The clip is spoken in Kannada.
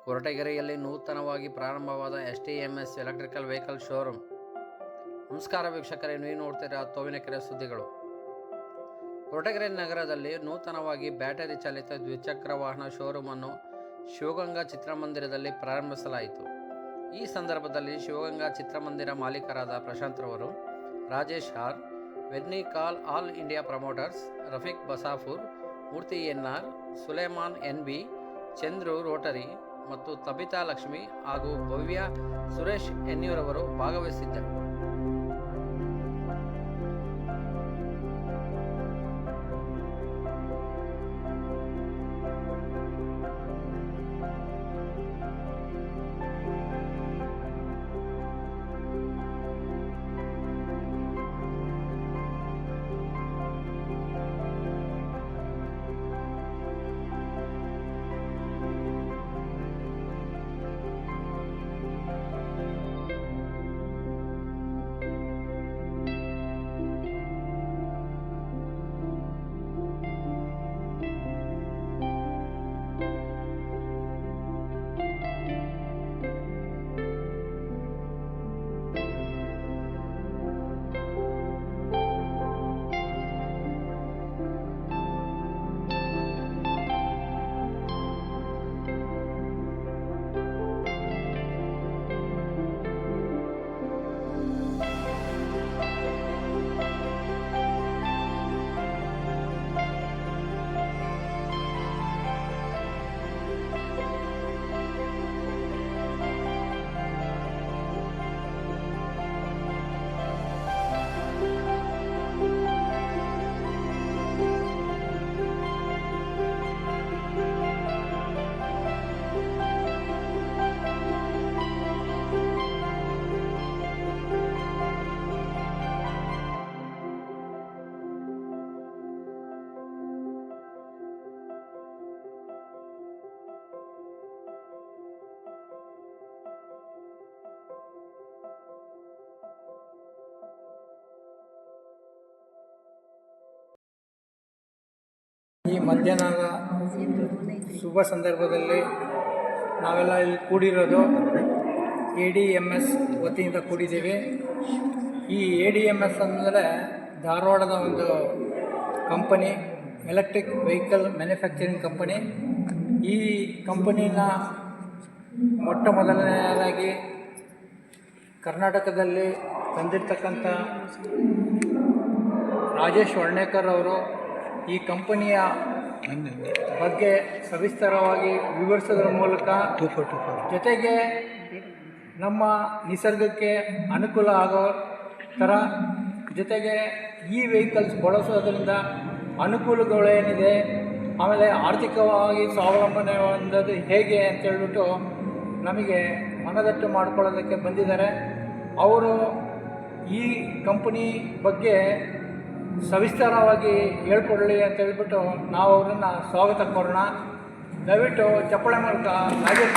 ಕೊರಟಗೆರೆಯಲ್ಲಿ ನೂತನವಾಗಿ ಪ್ರಾರಂಭವಾದ STMS ಎಲೆಕ್ಟ್ರಿಕಲ್ ವೆಹಿಕಲ್ ಶೋರೂಮ್. ನಮಸ್ಕಾರ ವೀಕ್ಷಕರೇ, ನೀವು ನೋಡ್ತೀರಾ ತೋವಿನಕೆರೆ ಸುದ್ದಿಗಳು. ಕೊರಟಗೆರೆ ನಗರದಲ್ಲಿ ನೂತನವಾಗಿ ಬ್ಯಾಟರಿ ಚಾಲಿತ ದ್ವಿಚಕ್ರ ವಾಹನ ಶೋರೂಮನ್ನು ಶಿವಗಂಗಾ ಚಿತ್ರಮಂದಿರದಲ್ಲಿ ಪ್ರಾರಂಭಿಸಲಾಯಿತು. ಈ ಸಂದರ್ಭದಲ್ಲಿ ಶಿವಗಂಗಾ ಚಿತ್ರಮಂದಿರ ಮಾಲೀಕರಾದ ಪ್ರಶಾಂತ್ ರವರು, ರಾಜೇಶ್ ಆರ್, ವೆರ್ನಿಕಾಲ್ ಆಲ್ ಇಂಡಿಯಾ ಪ್ರಮೋಟರ್ಸ್, ರಫೀಕ್ ಬಸಾಫೂರ್, Murthy NR, Suleman NB, Chandru rotary ಮತ್ತು ತಬಿತಾ ಲಕ್ಷ್ಮಿ ಹಾಗೂ ಭವ್ಯ ಸುರೇಶ್ ಎನ್ಯೂರವರು ಭಾಗವಹಿಸಿದ್ದರು. ಈ ಮಧ್ಯಾಹ್ನದ ಶುಭ ಸಂದರ್ಭದಲ್ಲಿ ನಾವೆಲ್ಲ ಇಲ್ಲಿ ಕೂಡಿರೋದು ADMS ವತಿಯಿಂದ ಕೂಡಿದ್ದೀವಿ. ಈ ADMS ಅಂದರೆ ಧಾರವಾಡದ ಒಂದು company, electric vehicle manufacturing company. ಈ ಕಂಪನಿನ ಮೊಟ್ಟ ಮೊದಲನೆಯದಾಗಿ ಕರ್ನಾಟಕದಲ್ಲಿ ತಂದಿರ್ತಕ್ಕಂಥ ರಾಜೇಶ್ ವರ್ಣೇಕರ್ ಅವರು ಈ ಕಂಪನಿಯ ಬಗ್ಗೆ ಸವಿಸ್ತರವಾಗಿ ವಿವರಿಸೋದ್ರ ಮೂಲಕ ಜೊತೆಗೆ ನಮ್ಮ ನಿಸರ್ಗಕ್ಕೆ ಅನುಕೂಲ ಆಗೋ ಥರ, ಜೊತೆಗೆ ಈ ವೆಹಿಕಲ್ಸ್ ಬಳಸೋದ್ರಿಂದ ಅನುಕೂಲಗಳೇನಿದೆ, ಆಮೇಲೆ ಆರ್ಥಿಕವಾಗಿ ಸ್ವಾವಲಂಬನೆ ಹೊಂದೋದು ಹೇಗೆ ಅಂತೇಳ್ಬಿಟ್ಟು ನಮಗೆ ಮನದಟ್ಟು ಮಾಡ್ಕೊಳ್ಳೋದಕ್ಕೆ ಬಂದಿದ್ದಾರೆ. ಅವರು ಈ ಕಂಪನಿ ಬಗ್ಗೆ ಸವಿಸ್ತಾರವಾಗಿ ಹೇಳ್ಕೊಡಲಿ ಅಂತ ಹೇಳ್ಬಿಟ್ಟು ನಾವು ಅವರನ್ನು ಸ್ವಾಗತ ಕೋರೋಣ. ದಯವಿಟ್ಟು ಚಪ್ಪಾಳೆ ಮೂಲಕ ರಾಜೇಶ್